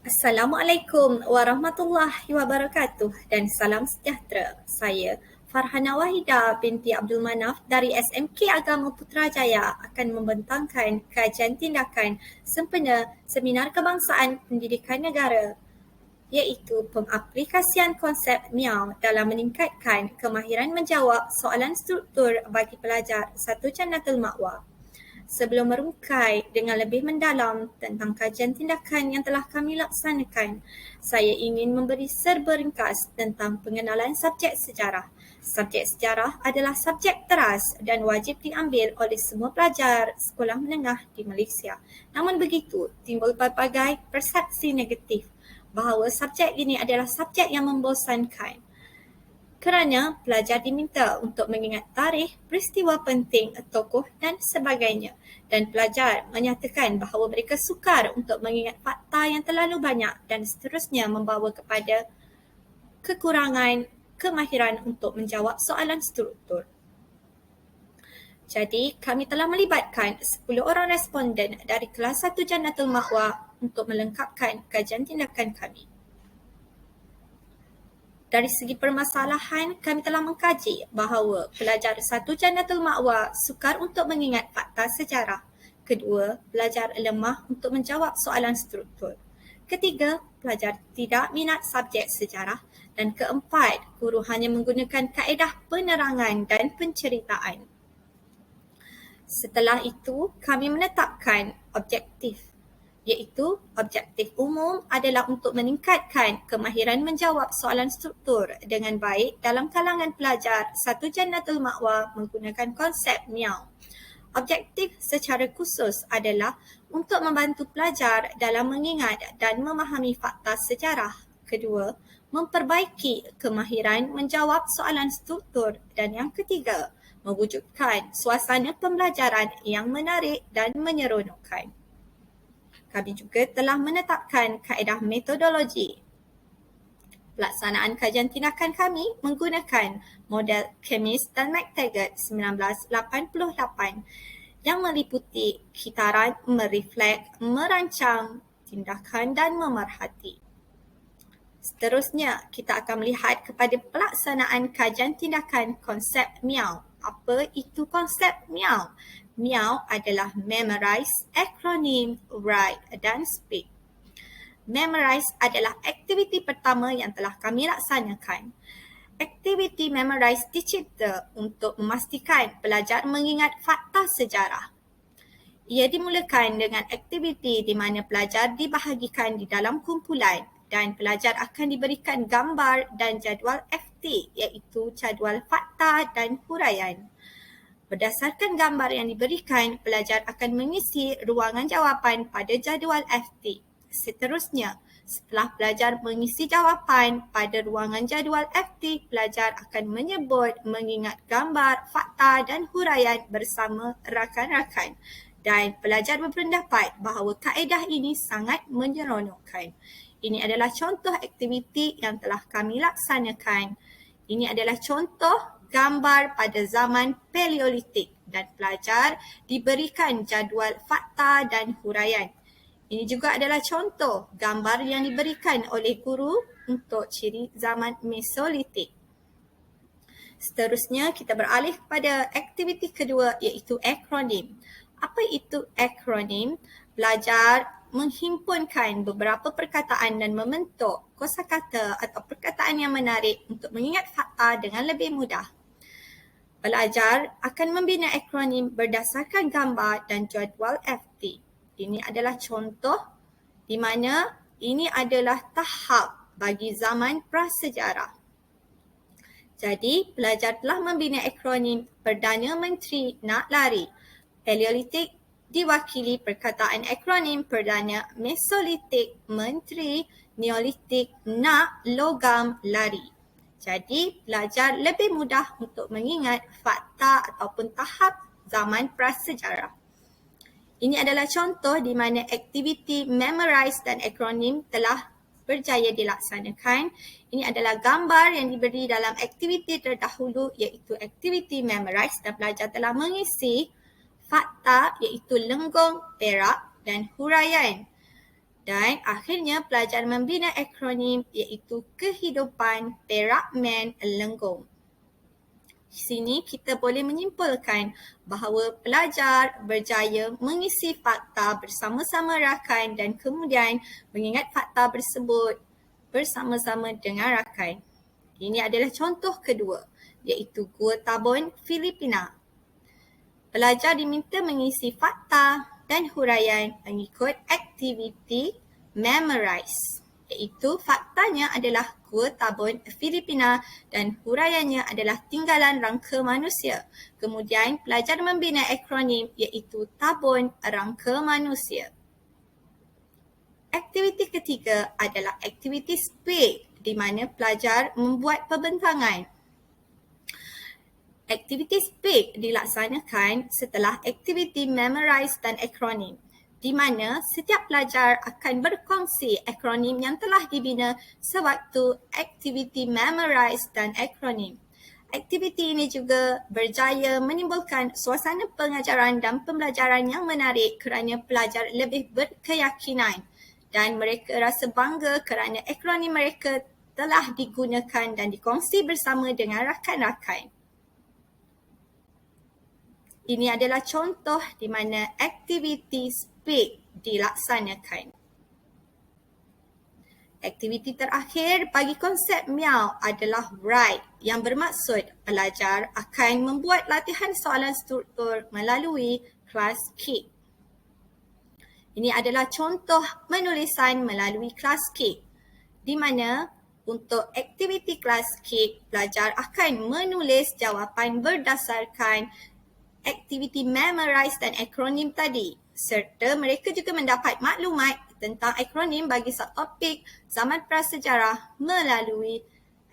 Assalamualaikum warahmatullahi wabarakatuh dan salam sejahtera. Saya Farhana Wahida binti Abdul Manaf dari SMK Agama Putrajaya akan membentangkan kajian tindakan sempena Seminar Kebangsaan Pendidikan Negara, iaitu pengaplikasian konsep MIAU dalam meningkatkan kemahiran menjawab soalan struktur bagi pelajar satu Jannatul Ma'wa. Sebelum merungkai dengan lebih mendalam tentang kajian tindakan yang telah kami laksanakan, saya ingin memberi serba ringkas tentang pengenalan subjek sejarah. Subjek sejarah adalah subjek teras dan wajib diambil oleh semua pelajar sekolah menengah di Malaysia. Namun begitu, timbul pelbagai persepsi negatif bahawa subjek ini adalah subjek yang membosankan, kerana pelajar diminta untuk mengingat tarikh, peristiwa penting, tokoh dan sebagainya, dan pelajar menyatakan bahawa mereka sukar untuk mengingat fakta yang terlalu banyak dan seterusnya membawa kepada kekurangan kemahiran untuk menjawab soalan struktur. Jadi, kami telah melibatkan 10 orang responden dari kelas 1 Jannatul Ma'wa untuk melengkapkan kajian tindakan kami. Dari segi permasalahan, kami telah mengkaji bahawa pelajar satu Jannatul Ma'wa sukar untuk mengingat fakta sejarah. Kedua, pelajar lemah untuk menjawab soalan struktur. Ketiga, pelajar tidak minat subjek sejarah. Dan keempat, guru hanya menggunakan kaedah penerangan dan penceritaan. Setelah itu, kami menetapkan objektif, iaitu objektif umum adalah untuk meningkatkan kemahiran menjawab soalan struktur dengan baik dalam kalangan pelajar satu Jannatul Ma'wa menggunakan konsep MIAU. Objektif secara khusus adalah untuk membantu pelajar dalam mengingat dan memahami fakta sejarah. Kedua, memperbaiki kemahiran menjawab soalan struktur. Dan yang ketiga, mewujudkan suasana pembelajaran yang menarik dan menyeronokkan. Kami juga telah menetapkan kaedah metodologi. Pelaksanaan kajian tindakan kami menggunakan model Chemis dan McTaggart 1988 yang meliputi kitaran, mereflek, merancang tindakan dan memerhati. Seterusnya, kita akan melihat kepada pelaksanaan kajian tindakan konsep MIAU. Apa itu konsep MIAU? MIAU adalah Memorize, Acronym, Write dan Speak. Memorize adalah aktiviti pertama yang telah kami laksanakan. Aktiviti Memorize dicipta untuk memastikan pelajar mengingat fakta sejarah. Ia dimulakan dengan aktiviti di mana pelajar dibahagikan di dalam kumpulan dan pelajar akan diberikan gambar dan jadual FT, iaitu jadual fakta dan huraian. Berdasarkan gambar yang diberikan, pelajar akan mengisi ruangan jawapan pada jadual FT. Seterusnya, setelah pelajar mengisi jawapan pada ruangan jadual FT, pelajar akan menyebut, mengingat gambar, fakta dan huraian bersama rakan-rakan. Dan pelajar berpendapat bahawa kaedah ini sangat menyeronokkan. Ini adalah contoh aktiviti yang telah kami laksanakan. Ini adalah contoh gambar pada zaman Paleolitik dan pelajar diberikan jadual fakta dan huraian. Ini juga adalah contoh gambar yang diberikan oleh guru untuk ciri zaman Mesolitik. Seterusnya, kita beralih kepada aktiviti kedua, iaitu akronim. Apa itu akronim? Belajar menghimpunkan beberapa perkataan dan membentuk kosakata atau perkataan yang menarik untuk mengingat fakta dengan lebih mudah. Pelajar akan membina akronim berdasarkan gambar dan jadual FT. Ini adalah contoh di mana ini adalah tahap bagi zaman prasejarah. Jadi, pelajar telah membina akronim Perdana Menteri nak lari. Paleolitik diwakili perkataan akronim Perdana, Mesolitik menteri, Neolitik nak logam lari. Jadi, pelajar lebih mudah untuk mengingat fakta ataupun tahap zaman prasejarah. Ini adalah contoh di mana aktiviti Memorize dan akronim telah berjaya dilaksanakan. Ini adalah gambar yang diberi dalam aktiviti terdahulu, iaitu aktiviti Memorize, dan pelajar telah mengisi fakta iaitu lenggong, perak dan huraian. Dan akhirnya pelajar membina akronim iaitu kehidupan Perakmen Lenggong. Di sini kita boleh menyimpulkan bahawa pelajar berjaya mengisi fakta bersama-sama rakan dan kemudian mengingat fakta tersebut bersama-sama dengan rakan. Ini adalah contoh kedua, iaitu Gua Tabon, Filipina. Pelajar diminta mengisi fakta dan huraian mengikut aktiviti memorize, iaitu faktanya adalah Gua Tabon, Filipina dan huraiannya adalah tinggalan rangka manusia. Kemudian pelajar membina akronim iaitu Tabon Rangka Manusia. Aktiviti ketiga adalah aktiviti speak di mana pelajar membuat pembentangan. Aktiviti speak dilaksanakan setelah aktiviti memorize dan akronim, di mana setiap pelajar akan berkongsi akronim yang telah dibina sewaktu aktiviti memorize dan akronim. Aktiviti ini juga berjaya menimbulkan suasana pengajaran dan pembelajaran yang menarik kerana pelajar lebih berkeyakinan dan mereka rasa bangga kerana akronim mereka telah digunakan dan dikongsi bersama dengan rakan-rakan. Ini adalah contoh di mana aktiviti speak dilaksanakan. Aktiviti terakhir bagi konsep miau adalah write yang bermaksud pelajar akan membuat latihan soalan struktur melalui kelas KIK. Ini adalah contoh menulisan melalui kelas KIK di mana untuk aktiviti kelas KIK, pelajar akan menulis jawapan berdasarkan aktiviti memorize dan akronim tadi, serta mereka juga mendapat maklumat tentang akronim bagi subtopik zaman prasejarah melalui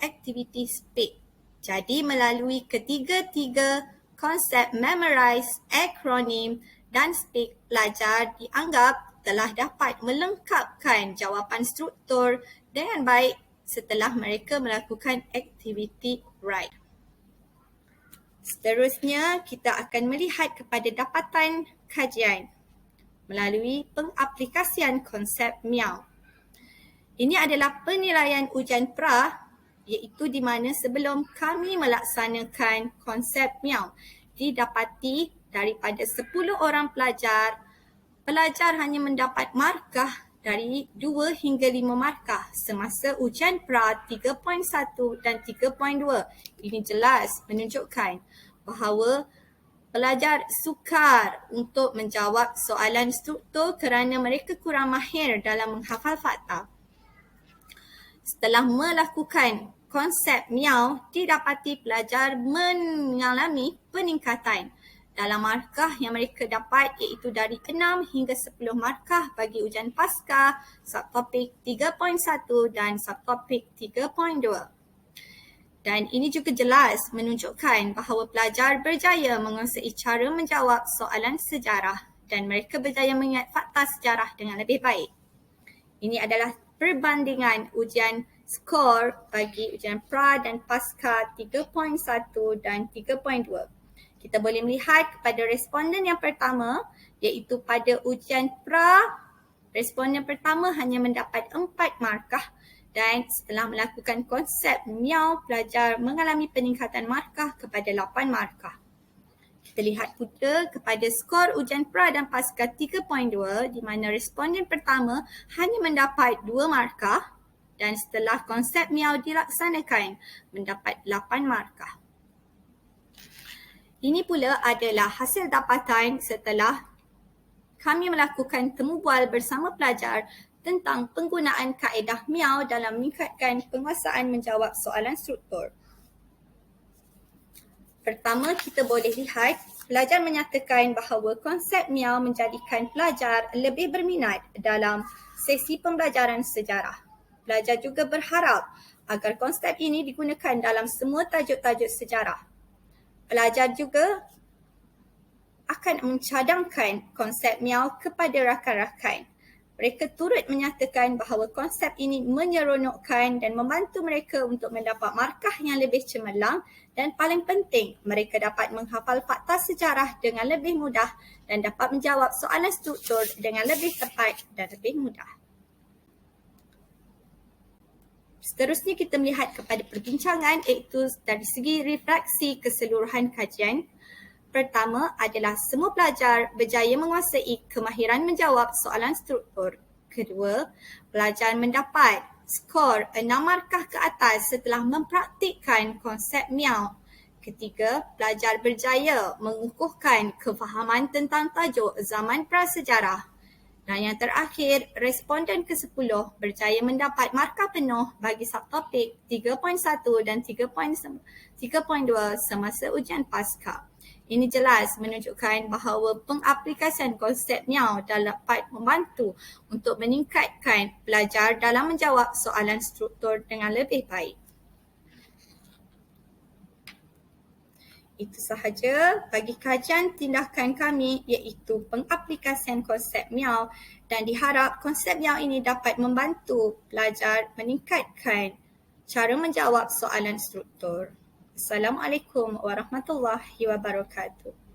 aktiviti speak. Jadi melalui ketiga-tiga konsep memorize, akronim dan speak, pelajar dianggap telah dapat melengkapkan jawapan struktur dengan baik setelah mereka melakukan aktiviti write. Seterusnya, kita akan melihat kepada dapatan kajian melalui pengaplikasian konsep miau. Ini adalah penilaian ujian pra, iaitu di mana sebelum kami melaksanakan konsep miau, didapati daripada 10 orang pelajar hanya mendapat markah dari 2 hingga 5 markah semasa ujian pra 3.1 dan 3.2. Ini jelas menunjukkan bahawa pelajar sukar untuk menjawab soalan struktur kerana mereka kurang mahir dalam menghafal fakta. Setelah melakukan konsep miau, didapati pelajar mengalami peningkatan dalam markah yang mereka dapat iaitu dari 6 hingga 10 markah bagi ujian pasca, subtopik 3.1 dan subtopik 3.2. Dan ini juga jelas menunjukkan bahawa pelajar berjaya menguasai cara menjawab soalan sejarah dan mereka berjaya mengingat fakta sejarah dengan lebih baik. Ini adalah perbandingan ujian skor bagi ujian pra dan pasca 3.1 dan 3.2. Kita boleh melihat kepada responden yang pertama iaitu pada ujian pra, responden pertama hanya mendapat 4 markah dan setelah melakukan konsep miau, pelajar mengalami peningkatan markah kepada 8 markah. Kita lihat pula kepada skor ujian pra dan pasca 3.2 di mana responden pertama hanya mendapat 2 markah dan setelah konsep miau dilaksanakan mendapat 8 markah. Ini pula adalah hasil dapatan setelah kami melakukan temu bual bersama pelajar tentang penggunaan kaedah miau dalam meningkatkan penguasaan menjawab soalan struktur. Pertama, kita boleh lihat pelajar menyatakan bahawa konsep miau menjadikan pelajar lebih berminat dalam sesi pembelajaran sejarah. Pelajar juga berharap agar konsep ini digunakan dalam semua tajuk-tajuk sejarah. Pelajar juga akan mencadangkan konsep miau kepada rakan-rakan. Mereka turut menyatakan bahawa konsep ini menyeronokkan dan membantu mereka untuk mendapat markah yang lebih cemerlang dan paling penting, mereka dapat menghafal fakta sejarah dengan lebih mudah dan dapat menjawab soalan struktur dengan lebih tepat dan lebih mudah. Seterusnya kita melihat kepada perbincangan iaitu dari segi refleksi keseluruhan kajian. Pertama adalah semua pelajar berjaya menguasai kemahiran menjawab soalan struktur. Kedua, pelajar mendapat skor 6 markah ke atas setelah mempraktikkan konsep miau. Ketiga, pelajar berjaya mengukuhkan kefahaman tentang tajuk zaman prasejarah. Dan yang terakhir, responden ke-10 berjaya mendapat markah penuh bagi subtopik 3.1 dan 3.2 semasa ujian pasca. Ini jelas menunjukkan bahawa pengaplikasian konsep miau dapat membantu untuk meningkatkan pelajar dalam menjawab soalan struktur dengan lebih baik. Itu sahaja bagi kajian tindakan kami iaitu pengaplikasian konsep miau dan diharap konsep miau ini dapat membantu pelajar meningkatkan cara menjawab soalan struktur. Assalamualaikum warahmatullahi wabarakatuh.